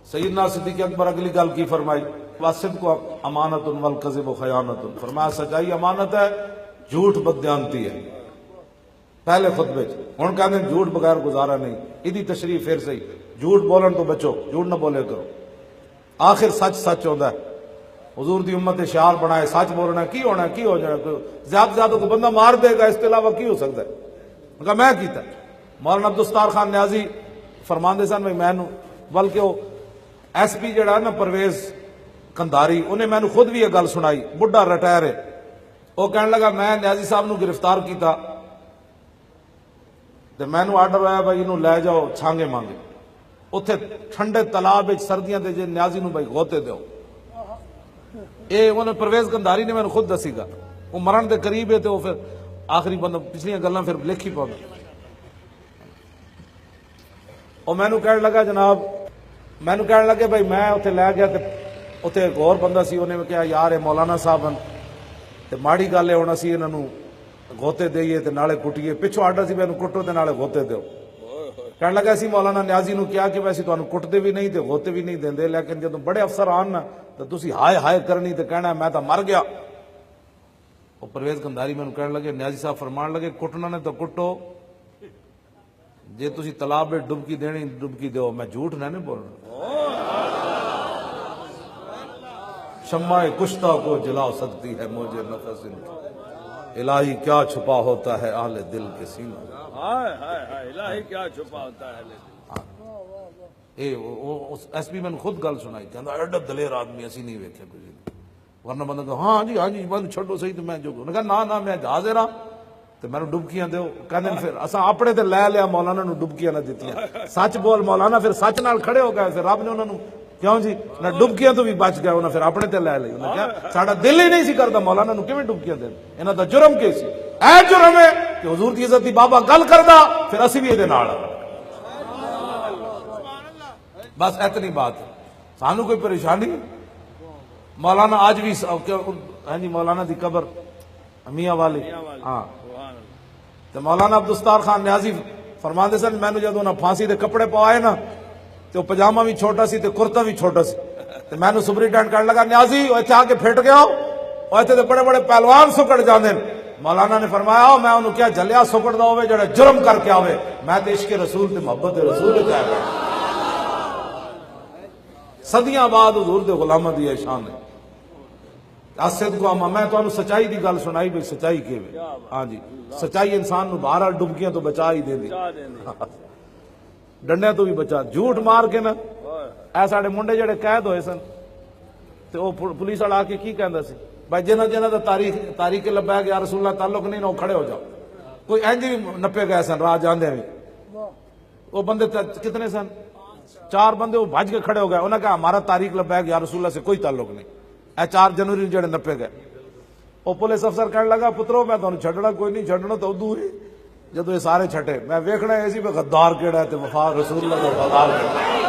سیدنا صدیق اکبر اگلی گل کی فرمائی، وَالصِّدْقُ امانۃ وَالْكَذِبُ خیانۃ، فرمایا سچائی امانت ہے، جھوٹ بددیانتی ہے۔ پہلے خطبے ہن کہندے جھوٹ بغیر گزارا نہیں، ادی تشریح پھر صحیح، جھوٹ بولن تو بچو، جھوٹ نہ بولے کرو، آخر سچ سچ ہوتا ہے۔ حضور دی امت شعار بنائے سچ بولنا، کی ہونا کی ہو جائے، زیادہ زیادہ کو بندہ مار دے گا، اس کے علاوہ کی ہو سکتا ہے؟ میں کہا میں کیتا۔ مولانا عبدالستار خان نیازی فرماندے سن بھائی میں بلکہ وہ ایس پی جڑا ہے نا پرویز کنداری، انہیں میں خود بھی یہ گل سنائی، بڑھا ریٹائر ہے، وہ کہنے لگا میں نیازی صاحب نو گرفتار کیتا تے میں نو آرڈر آیا بھائی انہوں لے جاؤ چھانگے مانگے، اتھے ٹھنڈے تالاب سردیاں دے جے نیازی نو بھائی غوطے دیو۔ انہوں پرویز کنداری نے میں نے خود دسی گا، وہ مرن دے قریب ہے تو وہ پھر آخری بندہ پچھلیاں گلاں پھر لکھی پاؤں۔ اور میں کہنے لگا جناب، میں کہنے لگے بھائی میں اتنے لے گیا، اتنے ایک اور بندہ سی، انہیں کہا یار مولانا صاحب تے ماڑی گل ہے ہوں اسی انہوں غوطے دئیے تے نالے کٹیے، پچھو آرڈر سی مینوں کٹو تے نالے غوطے دیو۔ کہنے لگا اسی مولانا نیازی نو کیا کہ ویسے تانوں کٹتے بھی نہیں تے غوطے بھی نہیں دیندے، لیکن جدوں بڑے افسر آن نا تو تسی ہائے ہائے کرنی تے کہنا میں تو مر گیا۔ وہ پرویز کنداری مینوں کہنے لگے نیازی صاحب فرمان لگے کٹنا نے تو کٹو، جے تسی تالاب میں ڈبکی دینی ڈبکی دیو، میں جھوٹ نہیں بولنا۔ شمع کشتہ کو جلا سکتی ہے موجے نفس ان کی، الہی کیا چھپا ہوتا ہے اہل دل کے سینوں۔ الہی کیا چھپا ہوتا ہے ایس پی میں خود گل سنائی، کہندا ایڈا دلیر آدمی اسی نہیں ویکھے کسی، ورنہ بندہ کہ ہاں جی بند چھڈو صحیح تے میں جو انہوں نے کہا نہ میں جہاز رہا تے میں ڈبکیاں دیو، کہندے پھر اساں اپنے تے لے لیا مولانا نو ڈبکیاں نہ دتیاں، سچ بول مولانا پھر سچ نال کھڑے ہو گئے، پھر رب نے انہاں نو کیوں جی نہ ڈبکیاں تو بھی بچ گئے، انہاں پھر اپنے تے لے لئی، انہاں کہا ساڈا دل ہی نہیں سی کردا مولانا نو کیویں ڈبکیاں دین، انہاں دا جرم کی سی؟ اے جرم ہے کہ حضور دی عزت دی بابا گل کردا پھر اسی بھی دے نال، بس اتنی بات ہے، سانو کوئی پریشانی۔ مولانا آج بھی ہاں جی مولانا دی قبر میاں والی، ہاں تو مولانا عبدالستار خان نیازی فرماندے سن میں نے جدوں پھانسی دے کپڑے پوائے نا تو پجامہ بھی چھوٹا سی تے کرتا بھی چھوٹا سی، تے میں نے سپرنٹینڈنٹ کہنے لگا نیازی اتنے آ کے پھٹ گیا اور اتنے بڑے بڑے پہلوان سکڑ جاندے۔ مولانا نے فرمایا میں انہوں کیا جلیا سکڑ دا ہوئے جڑا جرم کر کے آوے، میں تے عشق رسول تے محبت رسول کہہ رہا صدیاں بعد حضور دے غلامہ دی شان ہے۔ صدق کو میں تو سچائی دی گل سنائی بھی سچائی کے ہاں جی سچائی انسان نو بہرحال ڈبکیاں تو بچا ہی دے دی، ڈنڈے تو بھی بچا، جھوٹ مار کے نا اے ساڈے منڈے جڑے قید ہوئے سن تے او پولیس والا آ کے کی کہندا سی بھائی جنہ دا تاریخ لبیک یا رسول اللہ تعلق نہیں نہ کھڑے ہو جاؤ، کوئی انج بھی نپے گئے سن راہ جاندے بھی، وہ بندے کتنے سن 4 بندے وہ بھج کے کھڑے ہو گئے، انہوں نے کہا ہمارا تاریخ لبیک یا رسول اللہ سے کوئی تعلق نہیں، اے 4 جنوری جڑے نپے گئے۔ وہ پولیس افسر کہنے لگا پترو میں تمہیں چھڈنا کوئی نہیں، چھڈنا تو ادو ہی جدو یہ سارے چھٹے میں ویکھنا اسی پہ غدار کیڑا ہے تے وفا رسول اللہ کا وفادار کیڑا ہے۔